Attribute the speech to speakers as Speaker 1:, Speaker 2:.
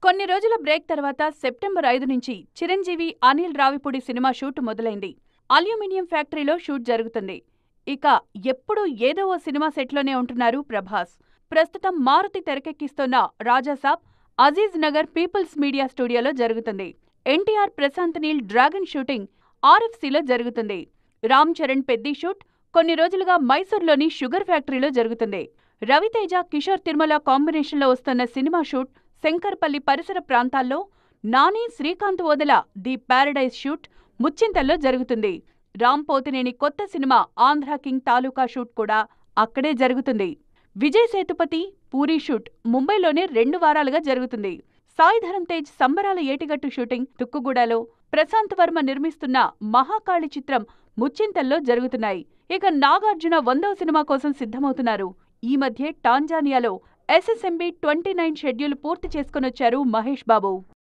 Speaker 1: కొన్ని రోజుల బ్రేక్ తర్వాత సెప్టెంబర్ 5 నుంచి చిరంజీవి, అనిల్ రావిపూడి సినిమా షూట్ మొదలైంది. అల్యూమినియం ఫ్యాక్టరీలో షూట్ జరుగుతుంది. ఇక ఎప్పుడూ ఏదో ఓ సినిమా సెట్లోనే ఉంటున్నారు ప్రభాస్. ప్రస్తుతం మారుతి తెరకెక్కిస్తోన్న రాజాసాబ్ అజీజ్ నగర్ పీపుల్స్ మీడియా స్టూడియోలో జరుగుతుంది. ఎన్టీఆర్, ప్రశాంత్ నీల్ డ్రాగన్ షూటింగ్ ఆర్ఎఫ్సీలో జరుగుతుంది. రామ్ చరణ్ పెద్ది షూట్ కొన్ని రోజులుగా మైసూర్లోని షుగర్ ఫ్యాక్టరీలో జరుగుతుంది. రవితేజ, కిషోర్ తిరుమల కాంబినేషన్లో వస్తున్న సినిమా షూట్ శంకర్పల్లి పరిసర ప్రాంతాల్లో, Nani, Srikanth Odela the paradise shoot ముచ్చింతల్లో జరుగుతుంది. రామ్ పోతినేని కొత్త సినిమా ఆంధ్ర కింగ్ తాలూకా షూట్ కూడా అక్కడే జరుగుతుంది. విజయ్ సేతుపతి, పూరి షూట్ ముంబైలోనే 2 వారాలుగా జరుగుతుంది. సాయి ధరమ్ తేజ్ సంబరాల ఏటిగట్టు షూటింగ్ తుక్కుగూడలో, ప్రశాంత్ వర్మ నిర్మిస్తున్న మహాకాళి చిత్రం ముచ్చింతల్లో జరుగుతున్నాయి. ఇక నాగార్జున 100వ సినిమా కోసం సిద్ధమవుతున్నారు. ఈ మధ్యే టాంజానియాలో SSMB 29 షెడ్యూల్ పూర్తి చేసుకొనొచ్చారు మహేష్ బాబు.